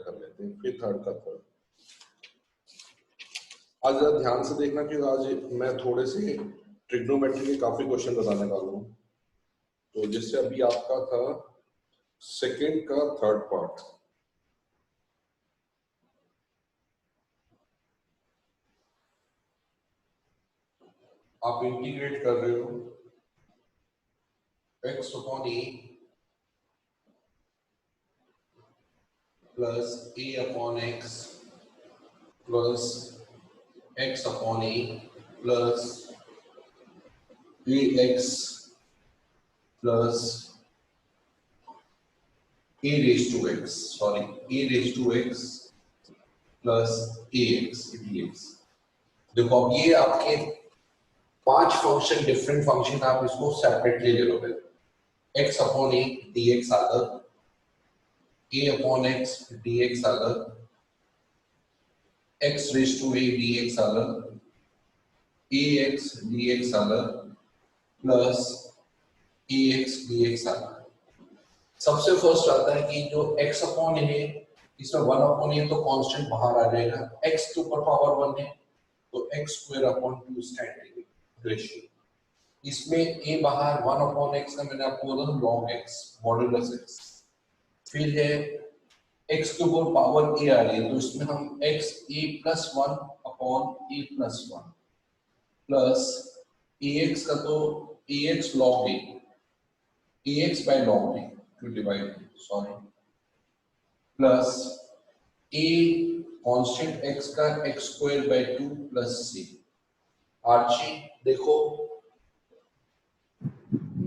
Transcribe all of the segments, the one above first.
कर लेते हैं, फिर थर्ड का थर्ड। आज जरा ध्यान से देखना कि आज मैं थोड़े से ट्रिग्नोमेट्री के काफी क्वेश्चन बताने वाला हूँ। तो जिससे अभी आपका था सेकंड का थर्ड पार्ट। आप इंटीग्रेट कर रहे हो x upon A plus a upon x plus x upon a plus ax plus a raised to x, sorry, a raised to x plus ax dx। देखो अब ये आपके 5 फंक्शन, डिफरेंट फंक्शन, आप इसको सेपरेटली ले लोगे। x अपॉन a dx अलग, a upon x dx अलग, x raise to a dx अलग, ax dx अलग प्लस ax dx अलग। सबसे फर्स्ट आता है कि जो x अपॉन a है इसमें 1 अपॉन a तो कांस्टेंट बाहर आ जाएगा, x के ऊपर पावर 1 है तो x स्क्वायर अपॉन 2 इसका इंटीग्रेशन। इसमें a बाहर 1 अपॉन x का मैंने आपको बोला log x मॉडुलस x। फिर है x के ऊपर पावर a आ रही है तो इसमें हम x a plus 1 upon a plus 1 plus ax का तो ax log a, ax by log a to divide, sorry, plus a constant x का x square by 2 plus c। Archi देखो,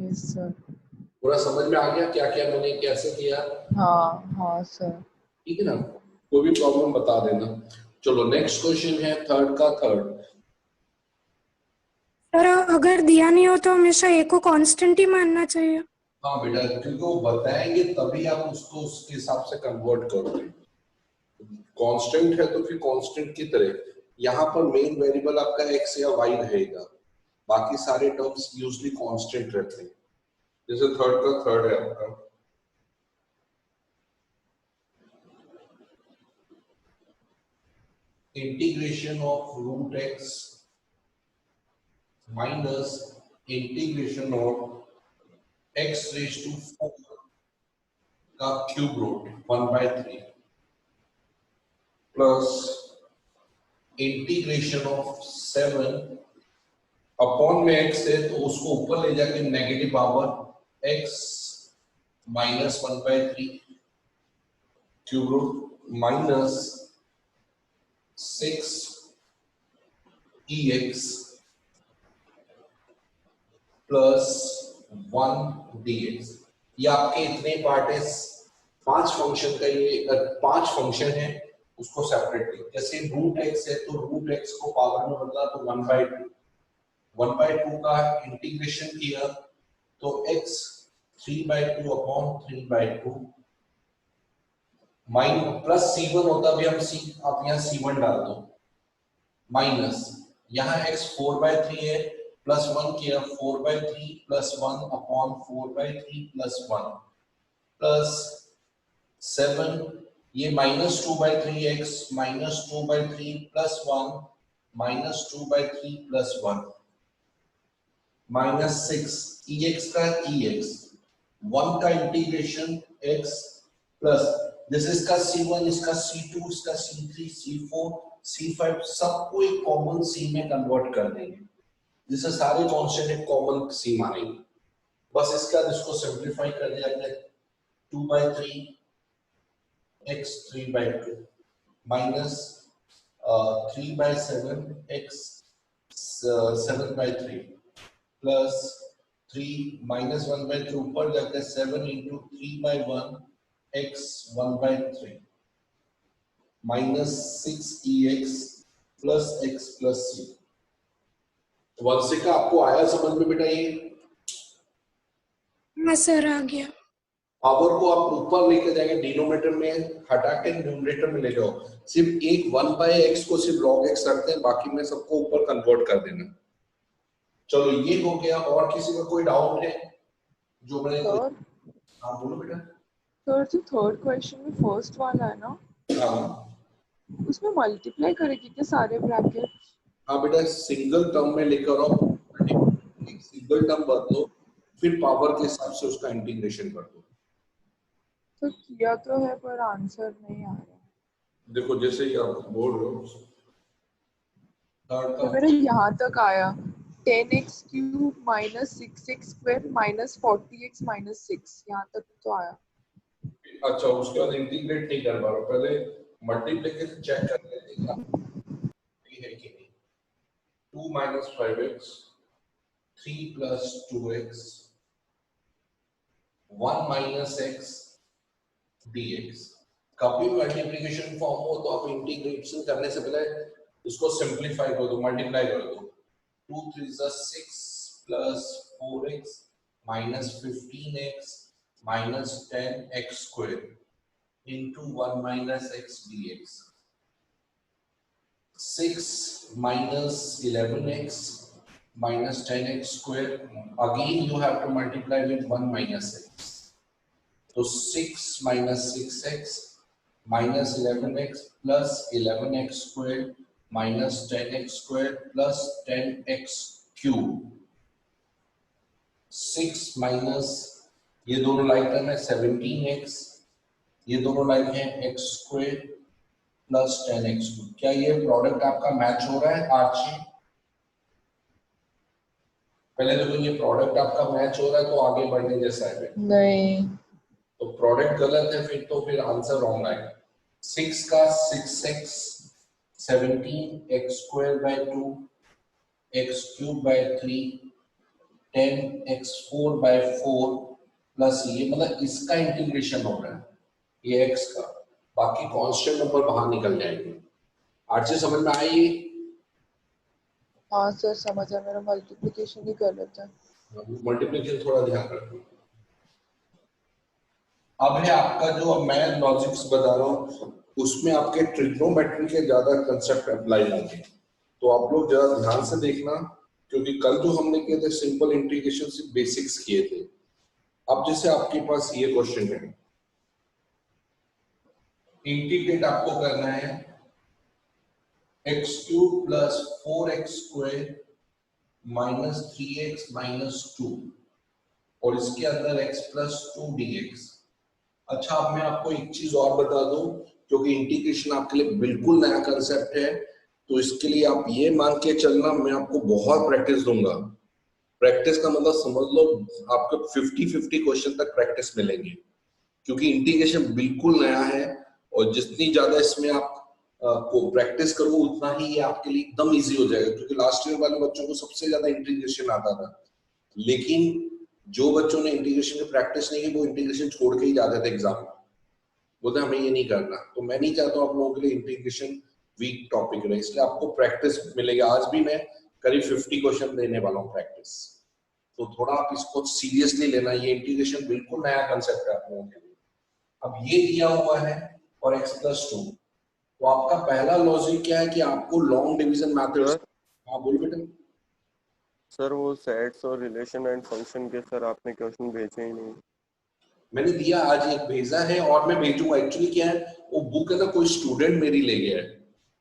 यस सर, पूरा समझ में आ गया क्या क्या मैंने कैसे किया? हाँ हाँ सर, ठीक है ना, कोई भी प्रॉब्लम बता देना। चलो नेक्स्ट क्वेश्चन है थर्ड का थर्ड। सर अगर दिया नहीं हो तो हमेशा ए को कांस्टेंट ही मानना चाहिए। हाँ बेटा, क्योंकि वो बताएंगे तभी आप उसको उसके हिसाब से कन्वर्ट करोगे। कांस्टेंट है तो फिर कांस्टेंट की तरह यहाँ पर मेन वेरिएबल आपका x या y रहेगा, बाकी सारे टर्म्स यूजुअली कांस्टेंट रहते हैं। जैसे थर्ड का थर्ड है आपका, integration of root x minus integration of x raise to 4 का cube root 1/3 plus integration of 7 upon में x है तो उसको ऊपर ले जाके negative power x minus 1/3 cube root minus 6 ex plus 1 dx। ये आपके इतने पार्ट है, 5 फंक्शन का, ये 5 फंक्शन है, उसको सेपरेटली। जैसे रूट x है तो रूट x को पावर में बदला तो 1/2 का इंटीग्रेशन किया तो x 3/2 upon 3/2 minus plus c1 होता भी हम c, आप यहाँ c1 डाल दो, माइनस यहाँ x 4/3 है प्लस 1 किया 4/3 प्लस 1 अपॉन 4/3 प्लस 1 प्लस 7, ये minus 2/3x minus 2/3 plus 1 minus 2/3 plus 1 minus 6 ex का ex 1 का इंटीग्रेशन x प्लस जैसे इसका c1 इसका c2 इसका c3 c4 c5 सबको एक कॉमन c में कन्वर्ट कर देंगे, जिससे सारे कांस्टेंट एक कॉमन c मानेंगे। बस इसका इसको सिंपलीफाई कर दिया जाए 2/3 x 3/2 minus 3/7 x 7/3 plus 3 minus 1/3 ऊपर जाकर 7 into 3/1 x 1/3 minus 6 ex plus x plus c। वंश का आपको आया समझ में बेटा? ये हाँ सर आ गया। पावर को आप ऊपर लेकर जाएंगे, डिनोमिनेटर में हटा के न्यूमरेटर में ले जाओ। सिर्फ एक 1/x को सिर्फ log x रखते हैं, बाकी में सबको ऊपर कन्वर्ट कर देना। चलो ये हो गया। और किसी का कोई डाउट है? जो मैंने सर हाँ बोलो बेटा। सर जो थर्ड क्वेश्चन में फर्स्ट वाला है ना, हाँ उसमें मल्टीप्लाई करेगी क्या सारे ब्रैकेट? हाँ बेटा, सिंगल टर्म में लेकर आओ, एक सिंगल टर्म बदलो, फिर पावर के हिसाब से उसका इंटीग्रेशन कर दो। तो किया तो है पर आंसर नहीं आ रहा। देखो जैसे ही आप बोल रहे हो थर्ड तो मेरा यहाँ तक आया 10x cube minus 6x square minus 40x minus 6, यहाँ तक तो आया। अच्छा उसके बाद इंटीग्रेट नहीं कर पा रहा, पहले मल्टीप्लिकेशन चेक कर लेते हैं कि है कि नहीं। 2 minus 5x, 3 plus 2x, 1 minus x dx। कभी मल्टीप्लिकेशन फॉर्म हो तो आप इंटीग्रेशन करने से पहले इसको सिंपलीफाई कर दो, मल्टीप्लाई कर दो। 2 3 6 plus 4x minus 15x minus 10x square into 1 minus x dx। 6 minus 11x minus 10x square. Again, you have to multiply with 1 minus x. So 6 minus 6x minus 11x plus 11x square minus 10x square plus 10x cube. 6 minus ये दोनों like term है 17x, ये दोनों like है x square plus 10x। क्या ये product आपका match हो रहा है आर्ची? पहले देखो ये प्रोडक्ट आपका मैच हो रहा है तो आगे बढ़ने जैसा है। नहीं, तो प्रोडक्ट गलत है फिर तो फिर आंसर रॉन्ग आएगा। 6 का 6x 17 x square by 2 x cube by 3 10 x 4 by 4 plus ये मतलब इसका इंटीग्रेशन हो रहा है ये x का, बाकी कांस्टेंट नंबर बाहर निकल जाएंगे। आर्ची समझ में आई? हाँ सर समझ आया, मेरा मल्टीप्लिकेशन ही गलत है। मल्टीप्लिकेशन थोड़ा ध्यान रखो। अब है आपका जो मैं लॉजिक्स बता रहा हूँ उसमें आपके ट्रिग्नोमेट्री के ज्यादा कंसेप्ट अप्लाई होंगे, तो आप लोग जरा ध्यान से देखना, क्योंकि कल जो हमने किए थे सिंपल इंटीग्रेशन से बेसिक्स किए थे। अब जैसे आपके पास ये क्वेश्चन है, इंटीग्रेट आपको करना है x cube plus 4x square minus 3x minus 2 और इसके अंदर x प्लस 2 dx। अच्छा अब मैं आपको एक चीज और बता दूं, क्योंकि इंटीग्रेशन आपके लिए बिल्कुल नया कंसेप्ट है, तो इसके लिए आप ये मान के चलना मैं आपको बहुत प्रैक्टिस दूंगा। प्रैक्टिस का मतलब समझ लो आपको 50-50 क्वेश्चन तक प्रैक्टिस मिलेंगे, क्योंकि इंटीग्रेशन बिल्कुल नया है और जितनी ज्यादा इसमें आप को प्रैक्टिस करो उतना ही ये आपके लिए एकदम इजी हो जाएगा। क्योंकि लास्ट ईयर वाले बच्चों को सबसे ज्यादा इंटीग्रेशन आता था, लेकिन जो बच्चों ने इंटीग्रेशन की प्रैक्टिस नहीं की वो इंटीग्रेशन छोड़ के ही जाते थे एग्जाम में, बोलते हमें ये नहीं करना। तो मैं नहीं चाहता आप लोगों के लिए इंटीग्रेशन वीक टॉपिक रहे, इसलिए आपको प्रैक्टिस मिलेगी। आज भी मैं करीब 50 क्वेश्चन देने वाला हूँ प्रैक्टिस, तो थोड़ा आप इसको सीरियसली लेना। ये इंटीग्रेशन बिल्कुल नया कंसेप्ट है आप लोगों के लिए। अब ये दिया हुआ है और x प्लस 2, तो आपका पहला लॉजिक क्या है कि आपको लॉन्ग डिवीजन मैथड्स। हाँ बोल बेटा। सर वो सेट्स और रिलेशन एंड फंक्शन के सर आपने क्वेश्चन भेजे ही नहीं। मैंने दिया, आज एक भेजा है और मैं भेजूंगा। एक्चुअली क्या है वो बुक है ना कोई स्टूडेंट मेरी ले गया है,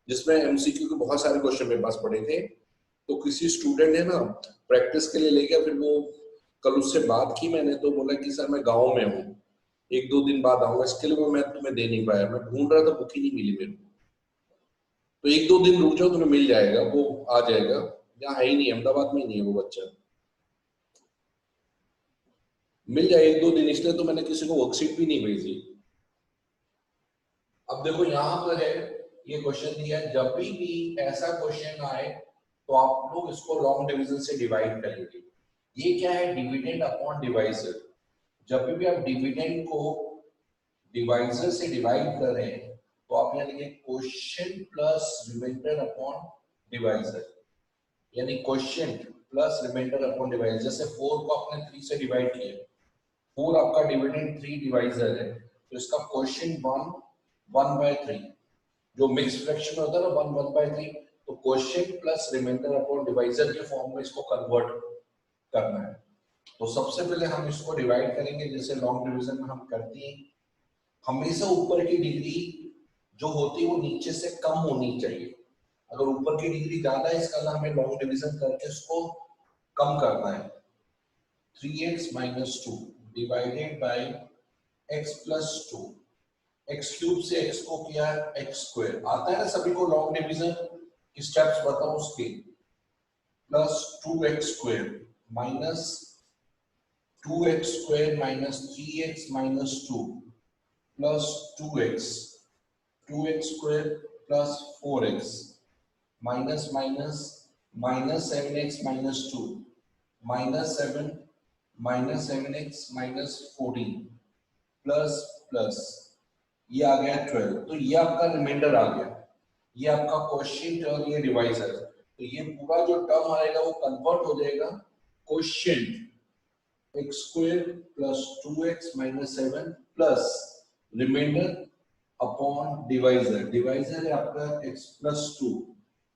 जिसमें एमसीक्यू के बहुत सारे क्वेश्चन मेरे पास पड़े थे, तो किसी स्टूडेंट ने ना प्रैक्टिस के लिए ले गया। फिर वो कल उससे बात की मैंने, तो बोला कि सर मैं गाँव में हूँ, 1-2 दिन बाद आऊंगा, इसके लिए मैं तुम्हें दे नहीं पाया। मैं ढूंढ रहा था, बुक ही नहीं मिली मेरे को। तो 1-2 दिन रुक जाओ, तुम्हें मिल जाएगा, वो आ जाएगा। यहाँ है ही नहीं, अहमदाबाद में ही नहीं है वो बच्चा, मिल जाए 1-2 दिन, इसलिए तो मैंने किसी को वर्कशीट भी नहीं भेजी। अब देखो यहाँ पर है ये क्वेश्चन दिया है, जब भी ऐसा क्वेश्चन आए तो आप लोग इसको लॉन्ग डिवीजन से डिवाइड करेंगे। ये क्या है, डिविडेंड अपॉन डिवाइजर। जब भी आप डिविडेंड को डिवाइजर से डिवाइड कर रहे हैं तो आप यहाँ लिखिए quotient plus remainder upon divisor, यानी quotient plus remainder upon divisor. जैसे 4 को आपने 3 से डिवाइड किया, 4 आपका डिविडेंड 3 डिवाइजर है, तो इसका क्वोशिएंट 1/3, जो मिक्स फ्रैक्शन होता है ना 1/3, तो quotient plus remainder upon divisor के फॉर्म में इसको कन्वर्ट करना है। तो सबसे पहले हम इसको डिवाइड करेंगे, जैसे लॉन्ग डिवीजन में हम करते हैं, हमेशा ऊपर की डिग्री जो होती है वो नीचे से कम होनी चाहिए। अगर ऊपर की डिग्री ज्यादा है इसका हमें लॉन्ग डिवीजन करके उसको कम करना है। 3x minus 2 divided by x plus 2, x cube से x को किया x स्क्वायर, आता है ना सभी को लॉन्ग डिवीजन की स्टेप्स बताओ उसके, plus 2x square minus 2x square minus 3x minus 2 plus 2x square plus 4x minus minus minus 7x minus 2 minus 7 minus 7x minus 14 plus plus ये आ गया 12। तो ये आपका रिमाइंडर आ गया, ये आपका क्वोशिएंट और ये डिवाइजर। तो ये पूरा जो टर्म आएगा वो कन्वर्ट हो जाएगा quotient x square plus 2x minus 7 plus remainder upon divisor, divisor है आपका x प्लस 2।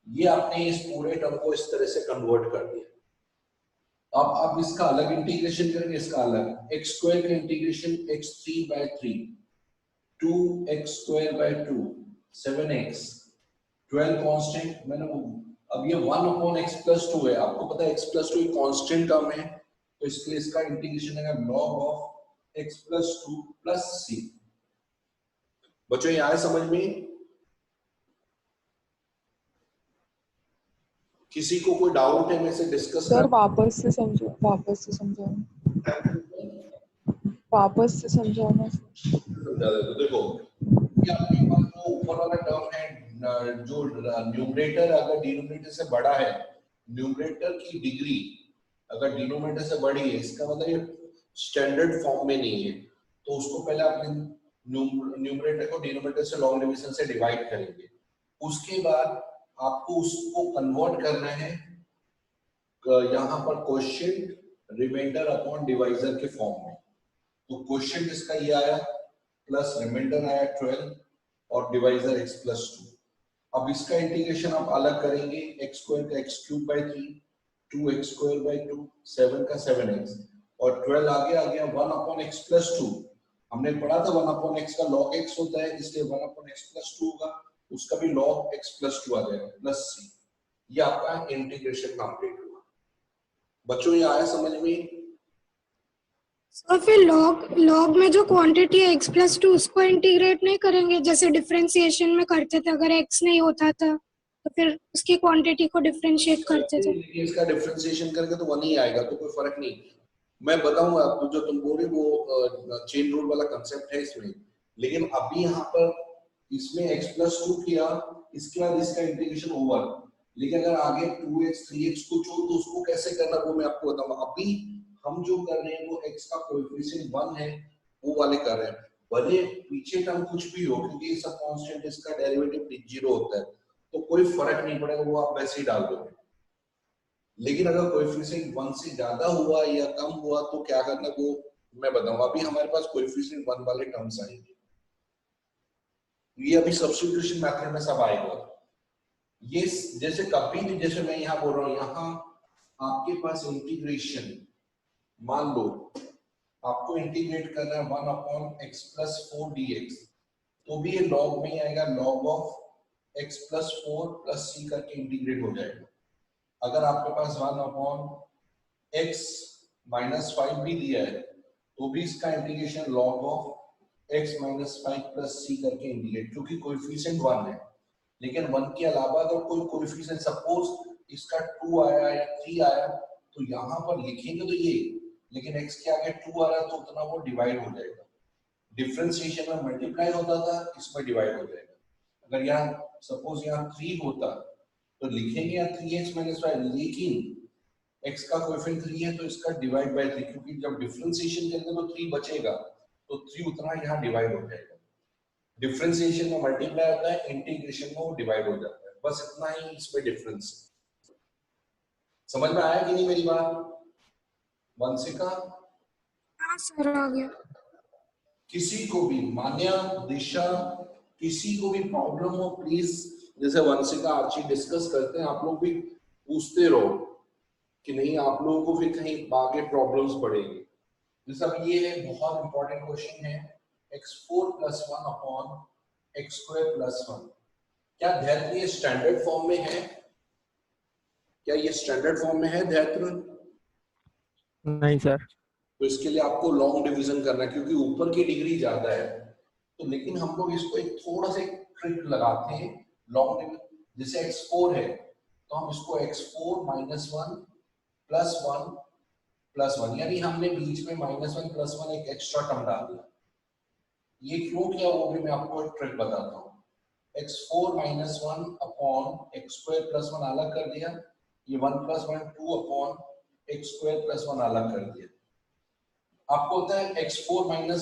ये आपने इस पूरे टर्म को इस तरह से कन्वर्ट कर दिया। अब आप इसका अलग इंटीग्रेशन करेंगे, इसका अलग x स्क्वायर का integration x3 by 3, 2x square by 2, 7x, 12 constant, मैंने अब ये 1 अपॉन x प्लस 2 है, आपको पता है x प्लस 2 एक कांस्टेंट टर्म है, तो इसके लिए इसका इंटीग्रेशन है log of x plus 2 plus c। बच्चों ये आए समझ में? किसी को कोई डाउट है मैं से डिस्कस सर वापस से समझाना, वापस से समझाना। देखो ये अपने पास जो ऊपर वाला टर्म है, जो न्यूमरेटर अगर डिनोमिनेटर से बड़ा है, न्यूमरेटर की डिग्री अगर डिनोमिनेटर से बड़ी है, इसका मतलब ये स्टैंडर्ड फॉर्म में नहीं है, तो उसको पहले आपने न्यूमरेटर को डिनोमिनेटर से लॉन्ग डिवीजन से डिवाइड करेंगे, उसके बाद आपको उसको कन्वर्ट करना है यहाँ पर क्वोशिएंट रिमाइंडर अपॉन डिवाइजर के फॉर्म में। तो क्वोशिएंट इसका ये आया प्लस रिमाइंडर आया 12 और डिवाइजर x प्लस 2। अब इसका इंटीग्रेशन आप अलग करेंगे, x स्क्वायर का x cube by 3, 2x square by 2, 7 का 7x और 12 आगे आ गया 1 अपॉन x प्लस 2। हमने पढ़ा था 1 अपॉन x का log x होता है, इसलिए 1 अपॉन x प्लस 2 होगा, उसका भी log x प्लस 2 आ जाएगा प्लस c। ये आपका इंटीग्रेशन कंप्लीट हुआ। बच्चों ये आया समझ में? सर फिर लॉग में जो क्वांटिटी है x प्लस 2 उसको इंटीग्रेट नहीं करेंगे जैसे डिफरेंशिएशन में करते थे? अगर x नहीं होता था तो फिर उसकी क्वांटिटी को डिफरेंशिएट करते थे। इसका डिफरेंशिएशन करके तो 1 ही आएगा, तो कोई फर्क नहीं। मैं बताऊंगा आपको, जो तुम बोल रहे वो चेन रूल वाला कंसेप्ट है इसमें, लेकिन अभी यहाँ पर इसमें x प्लस 2 किया, इसके बाद इसका इंटीग्रेशन ओवर, लेकिन अगर आगे 2x 3x कुछ हो तो उसको कैसे करना वो मैं आपको बताऊंगा। अभी हम जो कर रहे हैं वो x का कोएफिशिएंट 1 है वो वाले कर रहे हैं, भले पीछे टर्म कुछ भी हो, क्योंकि ये सब कांस्टेंट, इसका डेरिवेटिव 0 होता है तो कोई फर्क नहीं पड़ेगा, वो आप वैसे ही डाल दोगे। लेकिन अगर कोएफिशिएंट 1 से ज्यादा हुआ या कम हुआ तो क्या करना वो मैं बताऊंगा। अभी हमारे पास कोएफिशिएंट 1 वाले टर्म्स आएंगे, ये अभी सब्स्टिट्यूशन मेथड में सब आएगा। ये जैसे कभी भी, जैसे मैं यहाँ बोल रहा हूँ, यहाँ आपके पास इंटीग्रेशन, मान लो आपको इंटीग्रेट करना है 1 अपॉन x प्लस 4 dx, तो भी ये लॉग में ही आएगा, log of x plus 4 plus c करके इंटीग्रेट हो जाएगा। अगर आपके पास 1 अपॉन x माइनस 5 भी दिया है तो भी इसका integration log of x minus 5 plus c करके इंटीग्रेट, क्योंकि कोएफिशिएंट 1 है। लेकिन 1 के अलावा अगर कोई कोएफिशिएंट, सपोज इसका 2 आया या 3 आया, तो यहाँ पर लिखेंगे तो ये, लेकिन x के आगे 2 आ रहा है तो उतना वो डिवाइड हो जाएगा। डिफरेंशिएशन में मल्टीप्लाई होता था, इसमें डिवाइड हो जाएगा। अगर यहाँ सपोज यहाँ 3 होता तो लिखेंगे यहाँ 3x माइनस 5, लेकिन x का कोएफिशिएंट 3 है तो इसका डिवाइड बाय 3, क्योंकि जब डिफरेंशिएशन करेंगे तो 3 बचेगा, तो 3 उतना यहाँ डिवाइड हो जाएगा। डिफरेंशिएशन में मल्टीप्लाई होता है, इंटीग्रेशन में वो डिवाइड हो जाता है। बस इतना ही इसमें डिफरेंस। समझ में आया कि नहीं मेरी बात? वंशिका, हाँ सर आ गया। किसी को भी, मान्या, दिशा, किसी को भी प्रॉब्लम हो प्लीज, जैसे वंशिका आर्ची डिस्कस करते हैं, आप लोग भी पूछते रहो। कि नहीं आप लोगों को फिर कहीं आगे प्रॉब्लम्स पड़ेगी। जैसे अब ये है बहुत इंपॉर्टेंट क्वेश्चन है, x4 + 1 अपॉन x² + 1। क्या ध्यान ये स्टैंडर्ड फॉर्म में है? क्या ये स्टैंडर्ड फॉर्म में है ध्यान? नहीं सर। तो इसके लिए आपको लॉन्ग डिवीजन करना है क्योंकि ऊपर की डिग्री ज्यादा है। तो लेकिन हम लोग इसको एक थोड़ा सा ट्रिक लगाते हैं लॉन्ग डिवीजन। जैसे x4 है तो हम इसको x4 - 1 + 1 + 1, यानी हमने बीच में -1 + 1 एक एक्स्ट्रा टर्म डाल दिया। ये क्यों किया वो भी मैं आपको एक ट्रिक बताता हूँ। x4 - 1 अपॉन x² + 1 अलग कर दिया, ये 1 + 1 2 अपॉन x² + 1 अलग कर दिया। आपको होता है x4 - 1 a²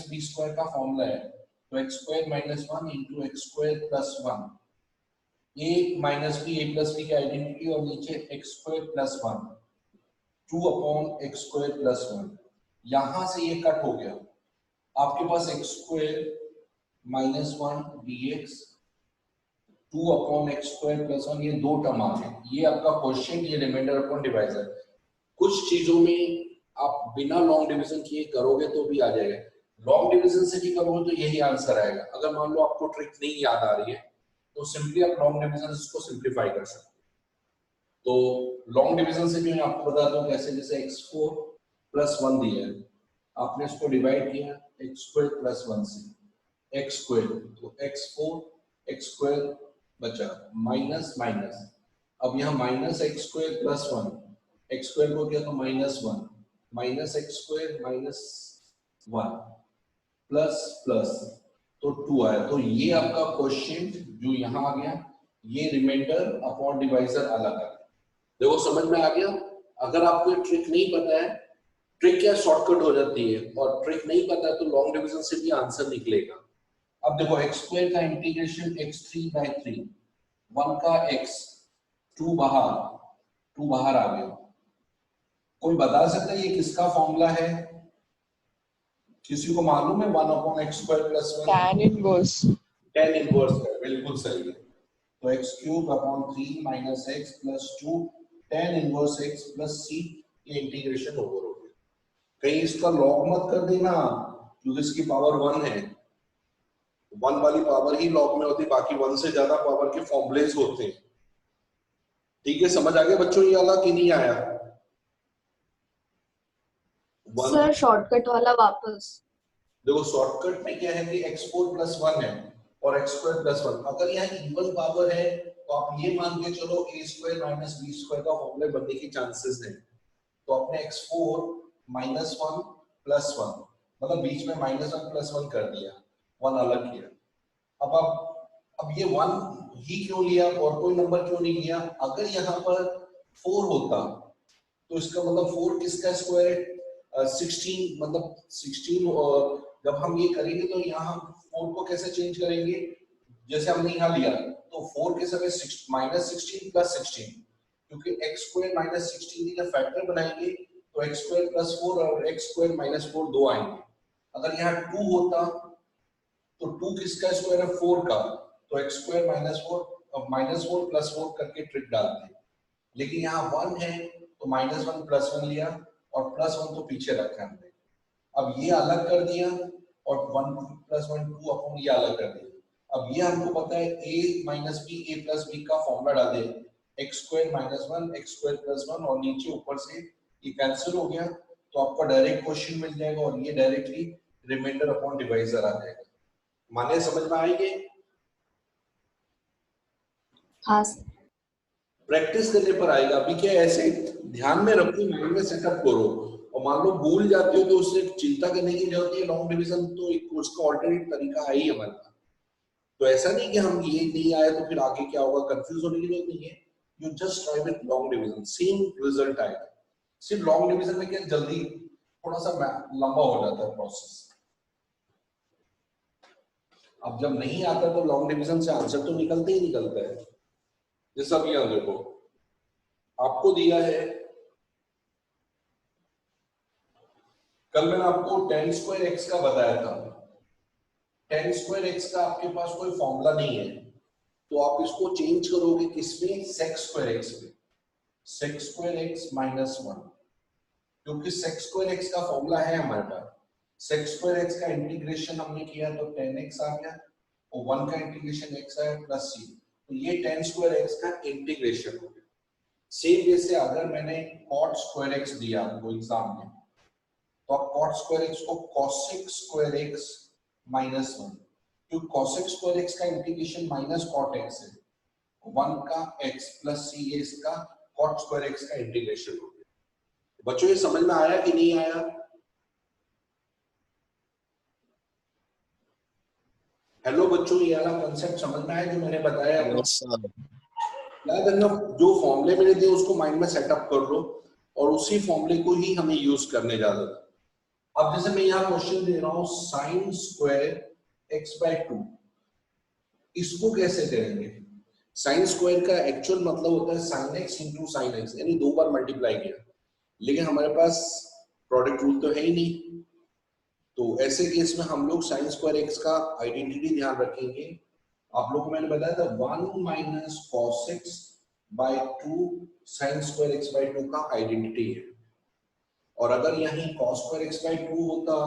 - b² का फॉर्मूला है, तो x² - 1 × x² + 1, a - b a + b की आइडेंटिटी और नीचे x² + 1 2 अपॉन x² + 1। यहां से ये कट हो गया, आपके पास x² - 1 dx 2 अपॉन x² + 1, ये दो टर्म आ गए। ये आपका क्वेश्चन, ये रिमाइंडर अपॉन डिवाइजर। कुछ चीजों में आप बिना लॉन्ग डिवीजन किए करोगे तो भी आ जाएगा, लॉन्ग डिवीजन से भी करोगे तो यही आंसर आएगा। अगर मान लो आपको ट्रिक नहीं याद आ रही है तो सिंपली आप लॉन्ग डिवीजन को सिंप्लीफाई कर सकते हो। तो लॉन्ग डिवीजन से भी मैं आपको बताता हूँ कैसे। जैसे x4 + 1 दिया है, आपने इसको डिवाइड किया x² + 1 से, x², तो x4 x² बचा माइनस माइनस। अब यहाँ -x² + 1, x² को किया तो -1 -x² - 1 प्लस प्लस तो 2 आया। तो ये आपका क्वेश्चन जो यहाँ आ गया, ये रिमाइंडर अपॉन डिवाइजर अलग है। देखो समझ में आ गया। अगर आपको ये ट्रिक नहीं पता है, ट्रिक क्या शॉर्टकट हो जाती है, और ट्रिक नहीं पता है तो लॉन्ग डिवीजन से भी आंसर निकलेगा। अब देखो x² का इंटीग्रेशन x3/3, 1 का x, 2 बाहर आ गया। कोई बता सकता है ये किसका फॉर्मूला है? किसी को मालूम है? 1/x² + 1 tan inverse। tan inverse है, बिल्कुल सही है। तो x³/3 - x + 2 tan inverse x + c, ये इंटीग्रेशन ओवर हो गया। कहीं इसका लॉग मत कर देना क्योंकि इसकी पावर 1 है। 1 वाली पावर ही लॉग में होती, बाकी 1 से ज्यादा पावर के फॉर्मूलेज होते हैं। ठीक है, समझ आ गया बच्चों ये वाला कि नहीं आया? सर शॉर्टकट वाला वापस। देखो शॉर्टकट में क्या है कि x4 + 1 है और x² + 1। अगर यहाँ इवन पावर है तो आप ये मान के चलो a² - b² का फॉर्मूला बनने के चांसेस है। तो आपने x4 - 1 + 1, मतलब बीच में -1 + 1 कर दिया, 1 अलग किया। अब ये 1 ही क्यों लिया और कोई नंबर क्यों नहीं लिया? अगर यहाँ पर 4 होता तो इसका मतलब 4 किसका स्क्वायर है? 16, मतलब 16। और जब हम ये करेंगे तो यहाँ हम 4 को कैसे चेंज करेंगे? जैसे हमने यहाँ लिया तो 4 के समय -16 + 16, क्योंकि x² - 16 का फैक्टर बनाएंगे तो x² + 4 और x² - 4 दो आएंगे। अगर यहाँ 2 होता तो 2 किसका स्क्वायर है? 4 का, तो x² - 4 -4 + 4 करके ट्रिक डालते हैं। लेकिन यहाँ 1 है तो -1 + 1 लिया और +1 तो पीछे रखा हमने। अब ये अलग कर दिया और 1 + 1 2 अपॉन ये अलग कर दिया। अब ये हमको पता है a - b a + b का फॉर्मूला डाले, x² - 1 x² + 1 और नीचे ऊपर से ये कैंसिल हो गया तो आपका डायरेक्ट क्वेश्चन मिल जाएगा और ये डायरेक्टली रिमाइंडर अपॉन डिवाइजर आ जाएगा। माने समझ में आएंगे? हाँ सर। प्रैक्टिस करने पर आएगा। अभी क्या ऐसे ध्यान में रखो, माइंड में सेटअप करो, और मान लो भूल जाते हो तो उससे चिंता करने की जरूरत है। लॉन्ग डिवीजन तो एक उसका ऑल्टरनेट तरीका है ही हमारे पास। तो ऐसा नहीं कि हम ये नहीं आया तो फिर आगे क्या होगा, कंफ्यूज होने की जरूरत नहीं है। You just try with long division, same result आएगा। सिर्फ लॉन्ग डिवीजन में क्या जल्दी थोड़ा सा लंबा हो जाता है प्रोसेस। अब जब नहीं आता तो लॉन्ग डिवीजन से आंसर तो निकलते ही निकलता है। जैसा भी यहाँ देखो आपको दिया है, कल मैंने आपको tan² x का बताया था। tan² x का आपके पास कोई फॉर्मूला नहीं है तो आप इसको चेंज करोगे किसमें? sec² x में। sec square x minus 1, क्योंकि sec square x का फॉर्मूला है हमारे पास, sec square x का इंटीग्रेशन हमने किया तो 10x आ गया और 1 का इंटीग्रेशन x आया प्लस c, तो ये 10 square x का इंटीग्रेशन हो गया। सेम जैसे अगर मैंने cot square x दिया आपको एग्जाम में, तो आप cot square x को cosec square x minus 1, क्योंकि cosec square x का इंटीग्रेशन माइनस cot x है, 1 का x प्लस c ये इसका cot square x का इंटीग्रेशन हो गया। बच्चों ये समझ में आया कि नहीं आया? हेलो बच्चों, ये वाला कांसेप्ट समझ में आया जो मैंने बताया? याद रखना, जो फॉर्मूले मैंने दिए उसको माइंड में सेटअप कर लो और उसी फॉर्मूले को ही हमें यूज करने जा रहे हैं। अब जैसे मैं यहाँ क्वेश्चन दे रहा हूँ साइन स्क्वायर x बाय 2, इसको कैसे करेंगे? साइन स्क्वायर का एक्चुअल मतलब होता है sine x into sine x, यानी 2 बार मल्टीप्लाई किया, लेकिन हमारे पास प्रोडक्ट रूल तो है ही नहीं, तो ऐसे केस में हम लोग साइन स्क्वायर x का आइडेंटिटी ध्यान रखेंगे। आप लोगों को मैंने बताया था 1 minus cos x by 2 sine square x by 2 का आइडेंटिटी है, और अगर यहीं cos स्क्वायर x बाय 2 होता,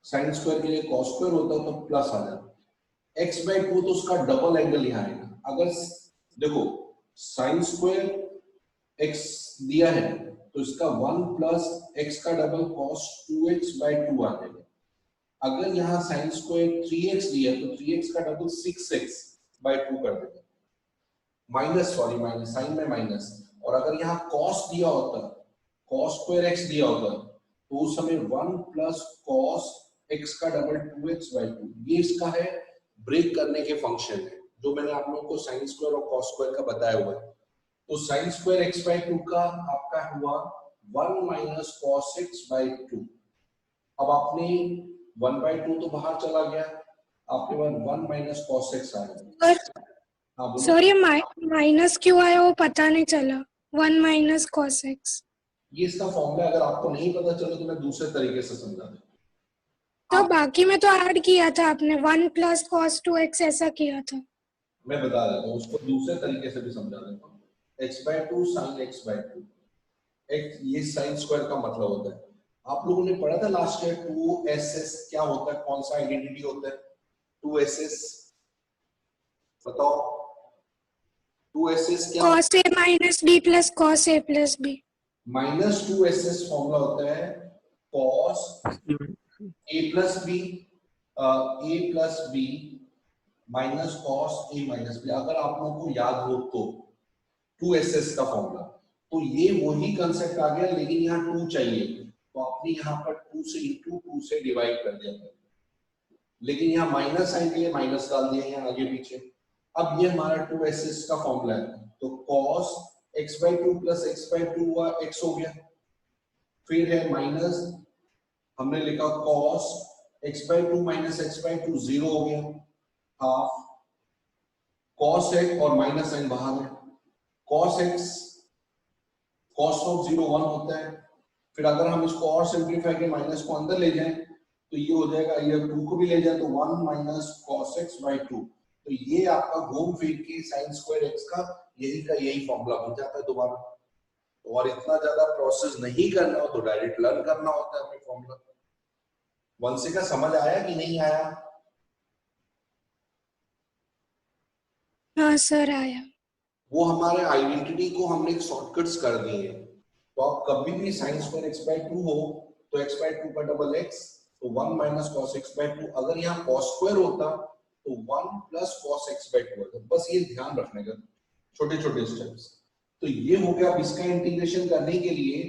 साइन स्क्वायर के लिए cos स्क्वायर होता तो प्लस आ जाता, x बाय 2 तो उसका डबल एंगल यहाँ आएगा। अगर देखो साइन स्क्वायर x दिया है तो इसका 1 प्लस x का डबल cos 2x बाय 2 आ जाएगा। अगर यहाँ साइन स्क्वायर 3x दिया तो 3x का डबल 6x बाय 2 कर देगा, माइनस साइन में माइनस, और अगर यहाँ cos दिया होता, cos स्क्वायर x दिया होता, तो उस समय 1 प्लस cos x का डबल 2x बाय 2, ये इसका है ब्रेक करने के फंक्शन है जो मैंने आप लोगों को साइन स्क्वायर और cos स्क्वायर का बताया हुआ है। तो साइन स्क्वायर x बाय 2 का आपका हुआ 1 माइनस cos x बाय 2। अब आपने 1 बाय 2 तो बाहर चला गया, आपके पास 1 माइनस cos x आ गया। हाँ बोलो। सर ये माइनस क्यों आया वो पता नहीं चला, 1 माइनस cos x। ये इसका फॉर्मूला अगर आपको नहीं पता चले तो मैं दूसरे तरीके से समझा दूं। तो बाकी में तो ऐड किया था आपने, 1 प्लस cos 2x ऐसा किया था। मैं बता देता हूँ, उसको दूसरे तरीके से भी समझा देता हूँ। x by 2 sine x by 2, x ये साइन स्क्वायर का मतलब होता है। आप लोगों ने पढ़ा था लास्ट ईयर 2ss क्या होता है, कौन सा आइडेंटिटी होता है 2ss, बताओ 2ss क्या? cos a minus b plus cos a plus b। Minus 2ss formula होता है cos a plus b minus cos a minus b। अगर आप लोगों को याद हो तो 2ss का फॉर्मूला, तो ये वही कंसेप्ट आ गया, लेकिन यहाँ 2 चाहिए तो आपने यहाँ पर 2 से इंटू 2 से डिवाइड कर दिया, लेकिन यहाँ माइनस साइन के लिए माइनस डाल दिया यहाँ आगे पीछे। अब ये हमारा 2ss का फॉर्मूला है, तो cos x by 2 plus x by 2 हुआ x हो गया, फिर है माइनस, हमने लिखा cos x by 2 minus x by 2 0 हो गया, हाफ cos x और माइनस साइन बाहर है, cos x cos ऑफ 0 1 होता है। फिर अगर हम इसको और सिंप्लीफाई के माइनस को अंदर ले जाएं तो ये हो जाएगा, ये 2 को भी ले जाए तो 1 माइनस cos x बाय 2, तो ये आपका घूम फिर के साइन स्क्वायर x का यही फॉर्मूला बन जाता है दोबारा। और इतना ज्यादा प्रोसेस नहीं करना हो तो डायरेक्ट लर्न करना होता है अपने फॉर्मूला। वंशी का समझ आया कि नहीं आया? हाँ सर आया। वो हमारे आइडेंटिटी को हमने शॉर्टकट्स कर दिए हैं, तो आप कभी भी साइन स्क्वायर x बाय 2 हो तो x बाय 2 का डबल x, तो 1 माइनस cos x बाय 2, अगर यहाँ cos स्क्वायर होता तो 1 प्लस cos x बाय 2 होता। बस ये ध्यान रखने का, छोटे छोटे स्टेप्स। तो ये हो गया। अब इसका इंटीग्रेशन करने के लिए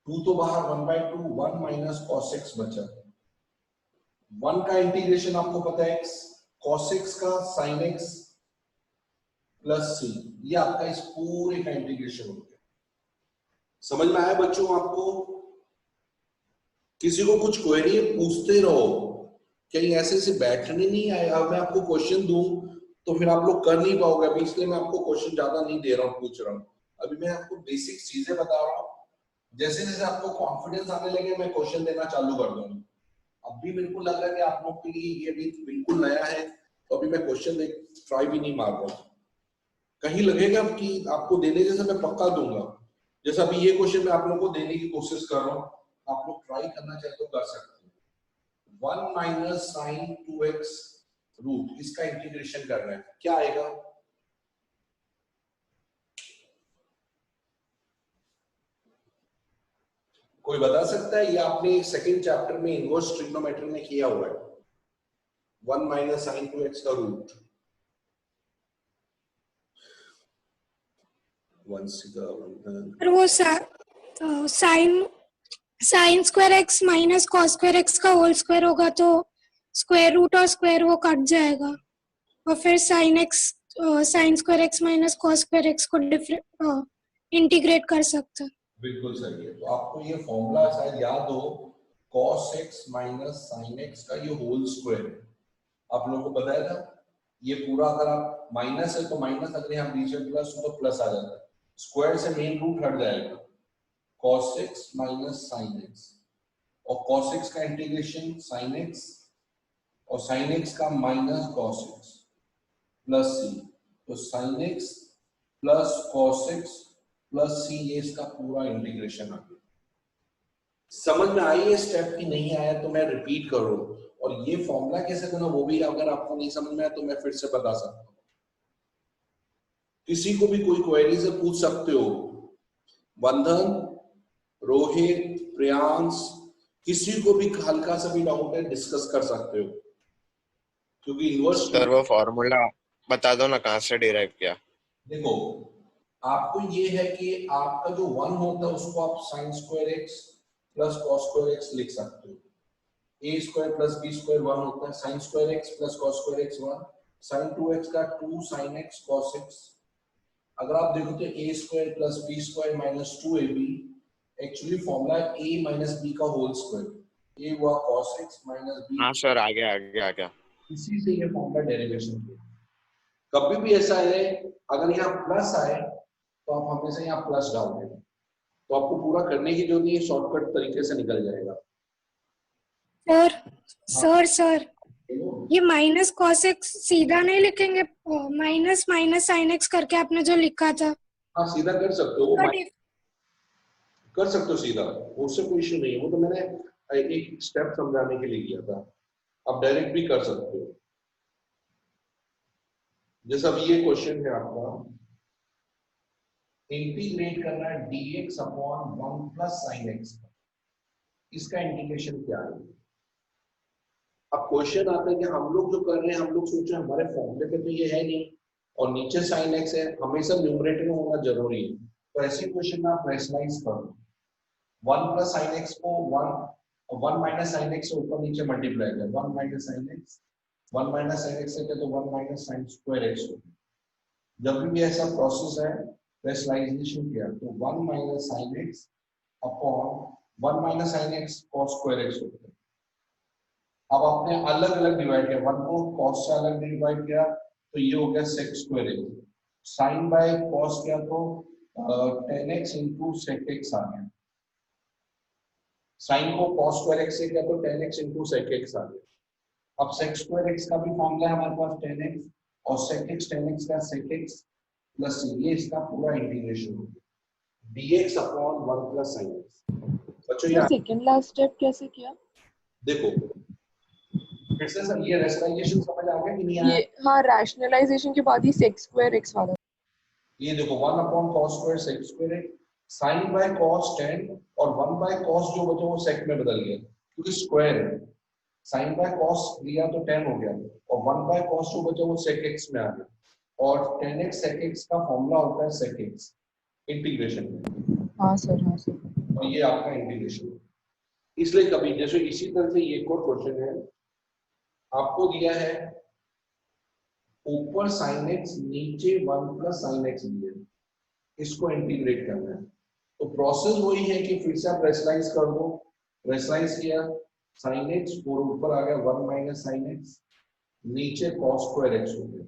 2 तो बाहर, 1 बाय 2, 1 माइनस cos x बचा, 1 का इंटीग्रेशन आपको पता है x, cos x का sin x प्लस c, ये आपका इस पूरे का इंटीग्रेशन हो गया। समझ में आया बच्चों आपको? किसी को कुछ क्वेरी पूछते रहो, कहीं ऐसे से बैठने नहीं आएगा। मैं आपको क्वेश्चन दूं तो फिर आप लोग कर नहीं पाओगे, अभी इसलिए मैं आपको क्वेश्चन ज्यादा नहीं दे रहा हूँ, पूछ रहा हूँ। अभी मैं आपको बेसिक चीजें बता रहा हूँ, जैसे जैसे आपको कॉन्फिडेंस आने लगे मैं क्वेश्चन देना चालू कर दूंगा। अभी मेरे को लग रहा है कि आप लोग के लिए ये भी बिल्कुल नया है, तो अभी मैं क्वेश्चन ट्राई भी नहीं मार रहा हूँ। कहीं लगेगा कि आपको देने जैसे मैं पक्का दूंगा, जैसे अभी ये क्वेश्चन मैं आप लोगों को देने की कोशिश कर रहा हूँ, आप लोग ट्राई करना चाहे तो कर सकते हैं। 1 माइनस साइन 2x रूट, इसका इंटीग्रेशन कर रहे हैं, क्या आएगा? कोई बता सकता है? ये आपने सेकंड चैप्टर में इनवर्स ट्रिग्नोमेट्री में किया हुआ है, 1 माइनस साइन 2x का रूट। 1 सीधा 1 और वो sine sine square x minus cos square x का होल स्क्वायर होगा तो स्क्वायर रूट और स्क्वायर वो कट जाएगा और फिर sine square x minus cos square x को इंटीग्रेट कर सकते हैं। बिल्कुल सही है। तो आपको ये फॉर्मूला शायद याद हो, cos x minus sin x का ये होल स्क्वायर है, आप लोगों को बताया था। ये पूरा अगर आप माइनस है तो माइनस, अगर यहाँ बीच में प्लस हो तो प्लस आ जाता है, स्क्वायर से मेन रूट हट जाएगा, cos x minus sin x, और cos x का इंटीग्रेशन sin x, और sin x का minus cos x plus c, तो sin x plus cos x plus c, ये इसका पूरा इंटीग्रेशन आ गया। समझ में आई ये स्टेप की नहीं आया तो मैं रिपीट करूं, और ये फॉर्मूला कैसे करना वो भी अगर आपको नहीं समझ में आया तो मैं फिर से बता सकता हूं। किसी को भी कोई क्वेरी से पूछ सकते हो, बंधन, रोहित, प्रियांश, किसी को भी हल्का सा भी डाउट है डिस्कस कर सकते हो, क्योंकि इनवर्स सर वो फॉर्मूला बता दो ना कहाँ से डिराइव किया। देखो, आपको ये है कि आपका जो 1 होता है उसको आप sine square x plus cos square x लिख सकते हो, A square plus B square 1 होता है, sine square x plus cos square x 1, sine 2x का 2 साइन एक्स कॉस एक्स। अगर आप देखो तो a square plus B square minus 2ab, actually formula है a माइनस b का होल स्क्वायर, a हुआ cos x माइनस b। हाँ sir आ गया। इसी से ये फॉर्मूला डेरिवेशन किया। कभी भी ऐसा है अगर यहाँ प्लस आए तो आप हमेशा यहाँ प्लस डाल दें, तो आपको पूरा करने की जरूरत नहीं है, शॉर्टकट तरीके से निकल जाएगा। सर ये माइनस कॉस एक्स सीधा नहीं लिखेंगे, माइनस माइनस साइन एक्स करके आपने जो लिखा था। हाँ सीधा कर सकते हो, कर सकते हो सीधा, उससे कोई इश्यू नहीं है, वो तो मैंने एक स्टेप समझाने के लिए किया था, आप डायरेक्ट भी कर सकते हो। जैसा अब ये क्वेश्चन है आपका, इंटीग्रेट करना है dx upon 1 plus sine x, इसका इंटीग्रेशन क्या है? अब क्वेश्चन आता है कि हम लोग जो कर रहे हैं, हम लोग सोच रहे हैं हमारे फॉर्मूले पे तो ये है नहीं और नीचे साइन एक्स है, हमेशा न्यूमरेटर में होना जरूरी है, तो ऐसे क्वेश्चन में आप रेशनलाइज कर लो, 1 प्लस साइन एक्स को 1 माइनस साइन एक्स से ऊपर नीचे मल्टीप्लाई कर, 1 minus sine x, 1 minus sine x है तो 1 माइनस साइन स्क्वायर एक्स हो। जब भी ऐसा प्रोसेस है रेशनलाइजेशन किया तो 1 minus sine x upon 1 minus sine x cos square x होता है। अब आपने अलग अलग डिवाइड किया, 1 को कॉस से अलग डिवाइड किया तो ये हो गया sec square x, sine by cos किया तो tan x into sec x आ गया, साइन को cos स्क्वायर एक्स से किया तो tan x into sec x आ गया। अब सेक स्क्वायर एक्स का भी फॉर्मूला है हमारे पास tan x, और सेक एक्स tan x का सेक एक्स प्लस ये इसका पूरा इंटीग्रेशन हो गया dx upon 1 plus sin x। बच्चों ये सेकंड लास्ट स्टेप कैसे किया? देखो फिर से सर, ये रेशनलाइजेशन समझ आ गया कि नहीं आया? ये हाँ, रैशनलाइजेशन के बाद ही sec स्क्वायर x वाला। ये देखो 1 upon cos square sec square है, sin बाय cos tan, और 1 बाय cos जो बचा वो sec में बदल गया क्योंकि स्क्वायर है, sin बाय cos लिया तो tan हो गया, और 1 बाय cos जो बचा वो sec x में आ गया, और tan x sec x का फॉर्मूला होता है sec x इंटीग्रेशन में। हाँ सर, हाँ सर। और ये आपका इंटीग्रेशन है, इसलिए कभी जैसे इसी तरह से ये एक और क्वेश्चन है, आपको दिया है ऊपर sin x नीचे 1 प्लस sin x दिया है, इसको इंटीग्रेट करना है, तो प्रोसेस वही है कि फिर से आप रेशनलाइज कर दो, रेशनलाइज किया sin x और ऊपर आ गया 1 माइनस sin x, नीचे cos स्क्वायर x हो गया,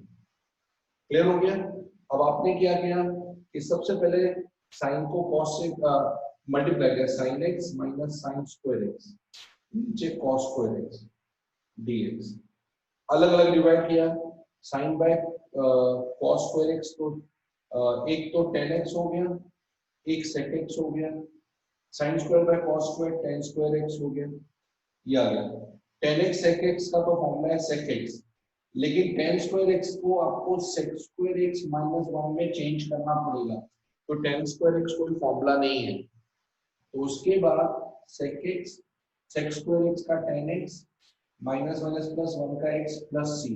क्लियर हो गया। अब आपने क्या किया कि सबसे पहले sin को cos से मल्टीप्लाई किया, sin x minus sin square x, नीचे cos स्क्वायर x dx, अलग अलग डिवाइड किया, sin by cos square x तो एक तो tan x हो गया, एक sec x हो गया, sin square by cos square tan square x हो गया, ये आ गया। tan x sec x का तो फॉर्मूला है sec x, लेकिन tan स्क्वायर x को आपको sec स्क्वायर x माइनस 1 में चेंज करना पड़ेगा, तो tan स्क्वायर x कोई फॉर्मूला नहीं है। तो उसके बाद sec x sec square x का tan x माइनस प्लस 1 का x प्लस c,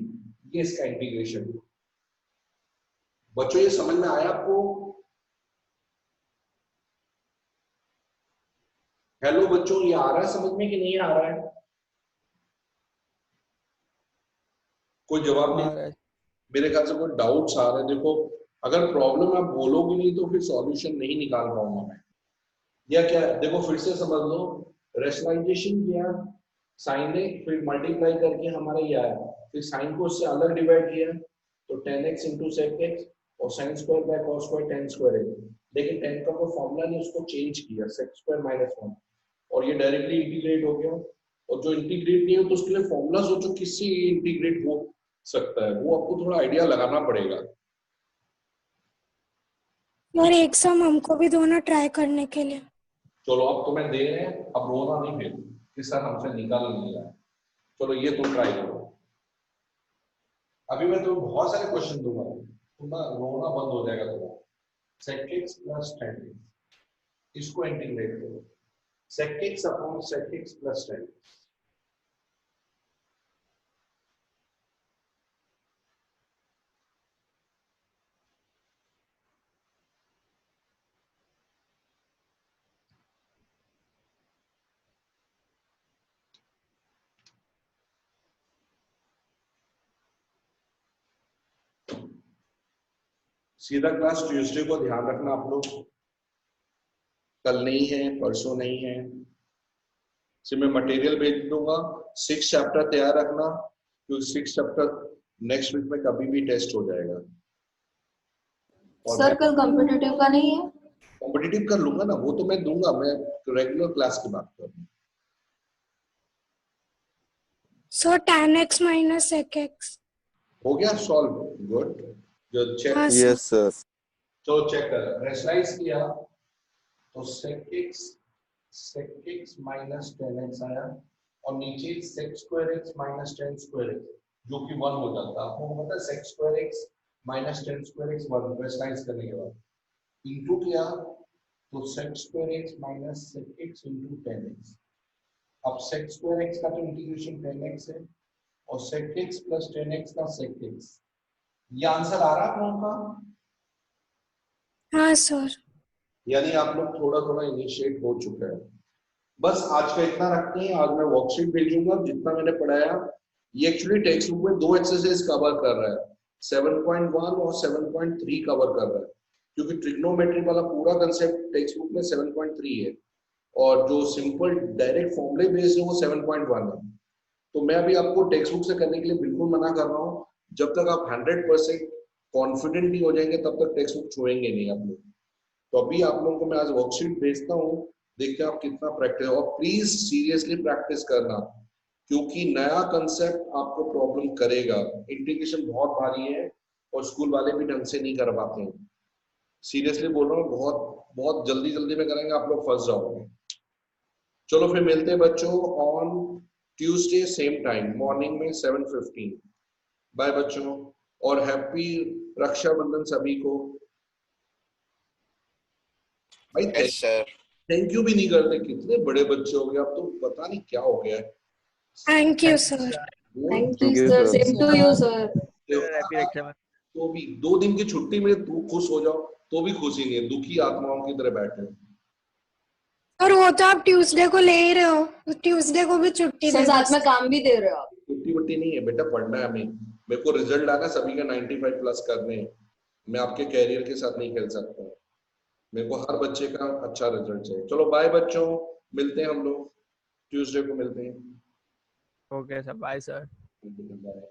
ये इसका इंटीग्रेशन। बच्चों ये समझ में आया आपको? हेलो बच्चों, ये आ रहा है समझ में कि नहीं आ रहा है? कोई जवाब नहीं, मेरे ख्याल से कोई डाउट्स आ रहे हैं। देखो अगर प्रॉब्लम आप बोलोगे नहीं तो फिर सॉल्यूशन नहीं निकाल पाऊंगा मैं, या क्या? देखो फिर से समझ लो, रेशनलाइजेशन किया, साइन ए फिर मल्टीप्लाई करके हमारा ये आया, फिर साइन को उससे अलग डिवाइड किया तो tan x into sec x और sin square by cos square tan square x, लेकिन tan का कोई फॉर्मूला नहीं, उसको चेंज किया sec स्क्वायर माइनस 1 और ये डायरेक्टली इंटीग्रेट हो गया। और जो इंटीग्रेट नहीं हो तो उसके लिए फॉर्मूला सोचो किससे इंटीग्रेट हो सकता है, वो आपको थोड़ा आइडिया लगाना पड़ेगा। और एक सम हमको भी दो ना ट्राई करने के लिए। चलो अब तुम्हें दे रहे हैं, अब रोना नहीं फिर कि सर हमसे निकाल नहीं रहा है। चलो ये तुम ट्राई करो, अभी मैं तुम्हें बहुत सारे क्वेश्चन दूंगा, तुम्हारा रोना बंद हो जाएगा तुम्हारा। sec x plus tan x, इसको इंटीग्रेट करो, sec x upon sec x plus tan x। सीधा क्लास ट्यूसडे को ध्यान रखना आप लोग, कल नहीं है, परसों नहीं है। मैं मटेरियल भेज दूंगा, 6 चैप्टर तैयार रखना क्योंकि 6 चैप्टर नेक्स्ट वीक में कभी भी टेस्ट हो जाएगा। सर कल कॉम्पिटिटिव का नहीं है? कॉम्पिटिटिव कर लूंगा ना, वो तो मैं दूंगा, मैं रेगुलर क्लास की बात कर रहा हूँ। सो tan x minus sec x हो गया सॉल्व, गुड, जो चेक। हाँ यस सर। चलो चेक कर, रेशनलाइज किया तो sec x minus tan x आया और नीचे sec square x minus tan square x जो कि 1 हो जाता है। आपको पता है sec square x minus tan square x 1 rationalise करने के बाद इनटू किया तो sec square x minus sec x into tan x। अब sec स्क्वायर x का तो इंटीग्रेशन tan x है और sec x plus tan x का sec x। ये आंसर आ रहा है आप लोगों का? हाँ सर। यानी आप लोग थोड़ा थोड़ा इनिशिएट हो चुका है। बस आज का इतना रखते हैं, आज मैं वर्कशीट भेजूंगा जितना मैंने पढ़ाया। ये एक्चुअली टेक्स्ट बुक में 2 एक्सरसाइज कवर कर रहा है, 7.1 और 7.3 कवर कर रहा है, क्योंकि ट्रिग्नोमेट्री वाला पूरा कंसेप्ट टेक्स्ट बुक में 7.3 है और जो सिंपल डायरेक्ट फॉर्मूले बेस्ड है वो 7.1 है। तो मैं अभी आपको टेक्स्ट बुक से करने के लिए बिल्कुल मना कर रहा हूँ, जब तक आप 100% कॉन्फिडेंट नहीं हो जाएंगे तब तक टेक्स्ट बुक छोड़ेंगे नहीं आप लोग। तो अभी आप लोगों को मैं आज वर्कशीट भेजता हूँ, देखते हैं आप कितना प्रैक्टिस, और प्लीज सीरियसली प्रैक्टिस करना क्योंकि नया कंसेप्ट आपको प्रॉब्लम करेगा। इंटीग्रेशन बहुत भारी है और स्कूल वाले भी ढंग से नहीं कर पाते हैं। सीरियसली बोल रहा हूँ, बहुत बहुत जल्दी में करेंगे, आप लोग फंस जाओगे। चलो फिर मिलते हैं बच्चों on Tuesday same time morning में 7:15। बाय बच्चों और हैप्पी रक्षाबंधन सभी को। भाई यस सर। थैंक यू भी नहीं करते, कितने बड़े बच्चे हो गए, अब तो पता नहीं क्या हो गया है। Thank you sir. Thank you sir, same to you sir. Happy Rakshabandhan. तो भी 2 दिन की छुट्टी में तू खुश हो जाओ तो भी खुशी नहीं है, दुखी आत्माओं की तरह बैठे हो। और वो तो आप ट्यूसडे को ले ही रहे हो, ट्यूसडे को भी छुट्टी सर दे साथ में काम भी दे रहे हो आप। छुट्टी वुट्टी नहीं है बेटा, पढ़ना है हमें। मेरे को रिजल्ट आना सभी का 95 प्लस करने हैं। मैं आपके कैरियर के साथ नहीं खेल सकता, मेरे को हर बच्चे का अच्छा रिजल्ट चाहिए। चलो बाय बच्चों, मिलते हैं हम लोग ट्यूसडे को मिलते हैं। Okay sir, bye sir. Bye.